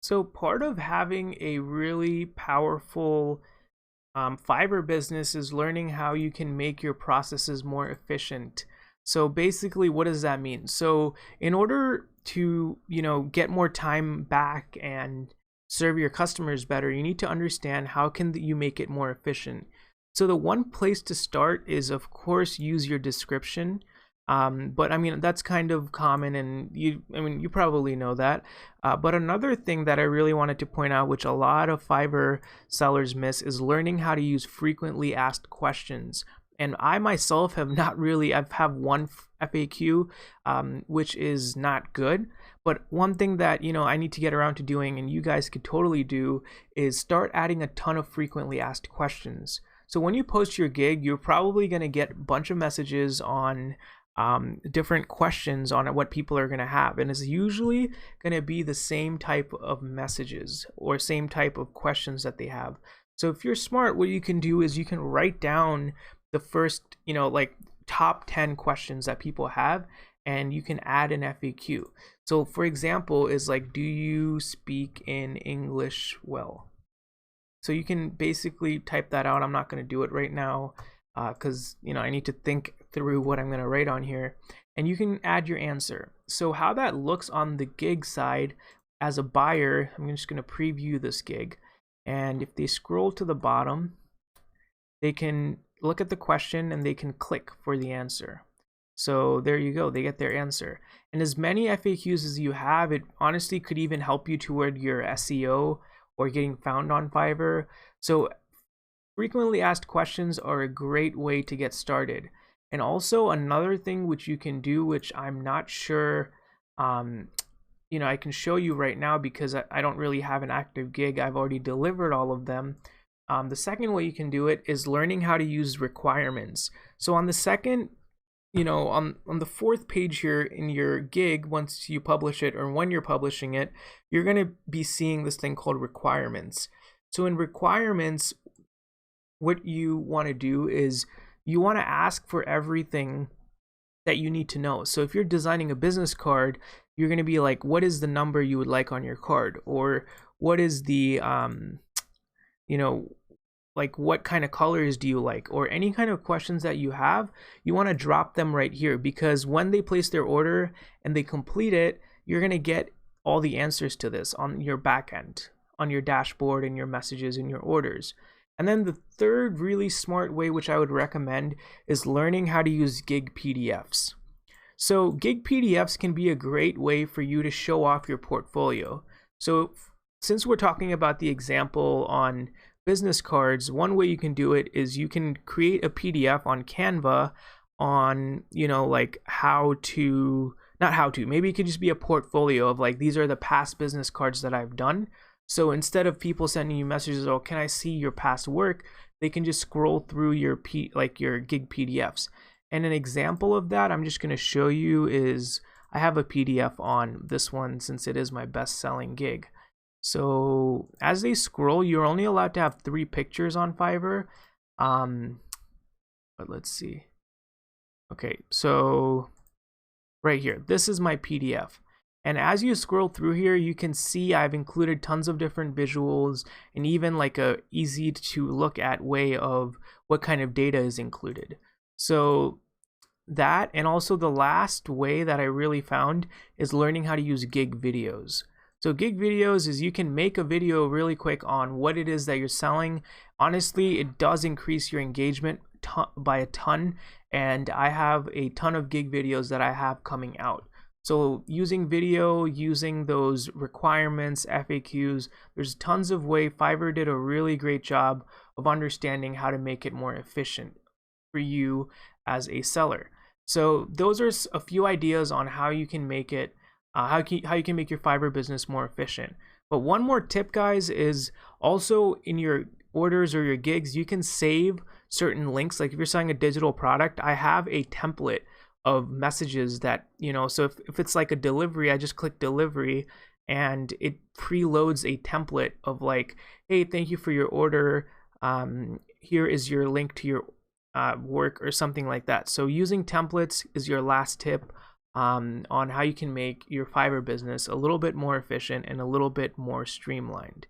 So part of having a really powerful Fiverr business is learning how you can make your processes more efficient. So basically, what does that mean? So in order to, get more time back and serve your customers better, you need to understand how can you make it more efficient. So the one place to start is, of course, use your description. But I mean, that's kind of common, and you probably know that. But another thing that I really wanted to point out, which a lot of Fiverr sellers miss, is learning how to use frequently asked questions. And I myself have not really, I've have one FAQ, which is not good. But one thing that, I need to get around to doing, and you guys could totally do, is start adding a ton of frequently asked questions. So when you post your gig, you're probably going to get a bunch of messages on different questions on what people are going to have, and it's usually going to be the same type of messages or same type of questions that they have. So if you're smart, what you can do is you can write down the first, like top 10 questions that people have, and you can add an FAQ. So for example is like, do you speak in English well? So you can basically type that out. I'm not going to do it right now because I need to think through what I'm going to write on here, and you can add your answer. So how that looks on the gig side as a buyer, I'm just going to preview this gig, and if they scroll to the bottom, they can look at the question and they can click for the answer. So there you go, they get their answer. And as many FAQs as you have, it honestly could even help you toward your SEO or getting found on Fiverr. So frequently asked questions are a great way to get started. And also another thing which you can do, which I'm not sure, I can show you right now because I don't really have an active gig. I've already delivered all of them. The second way you can do it is learning how to use requirements. So on the second, on the fourth page here in your gig, once you publish it or when you're publishing it, you're going to be seeing this thing called requirements. So in requirements, what you want to do is you want to ask for everything that you need to know. So if you're designing a business card, you're going to be like, what is the number you would like on your card? Or what is the, like what kind of colors do you like? Or any kind of questions that you have, you want to drop them right here, because when they place their order and they complete it, you're going to get all the answers to this on your back end, on your dashboard and your messages and your orders. And then the third really smart way, which I would recommend, is learning how to use gig PDFs. So gig PDFs can be a great way for you to show off your portfolio. So since we're talking about the example on business cards, one way you can do it is you can create a PDF on Canva on, like maybe it could just be a portfolio of like, these are the past business cards that I've done. So instead of people sending you messages, oh, can I see your past work? They can just scroll through your your gig PDFs. And an example of that I'm just going to show you is I have a PDF on this one since it is my best-selling gig. So as they scroll, you're only allowed to have 3 pictures on Fiverr. But let's see. Okay, so right here, this is my PDF. And as you scroll through here, you can see I've included tons of different visuals and even like a easy to look at way of what kind of data is included. So that, and also the last way that I really found is learning how to use gig videos. So gig videos is you can make a video really quick on what it is that you're selling. Honestly, it does increase your engagement by a ton, and I have a ton of gig videos that I have coming out. So using video, using those requirements, FAQs, there's tons of way. Fiverr did a really great job of understanding how to make it more efficient for you as a seller. So those are a few ideas on how you can make it, how you can make your Fiverr business more efficient. But one more tip, guys, is also in your orders or your gigs, you can save certain links. Like if you're selling a digital product, I have a template of messages that, so if it's like a delivery, I just click delivery and it preloads a template of like, hey, thank you for your order. Here is your link to your work or something like that. So using templates is your last tip. on how you can make your Fiverr business a little bit more efficient and a little bit more streamlined.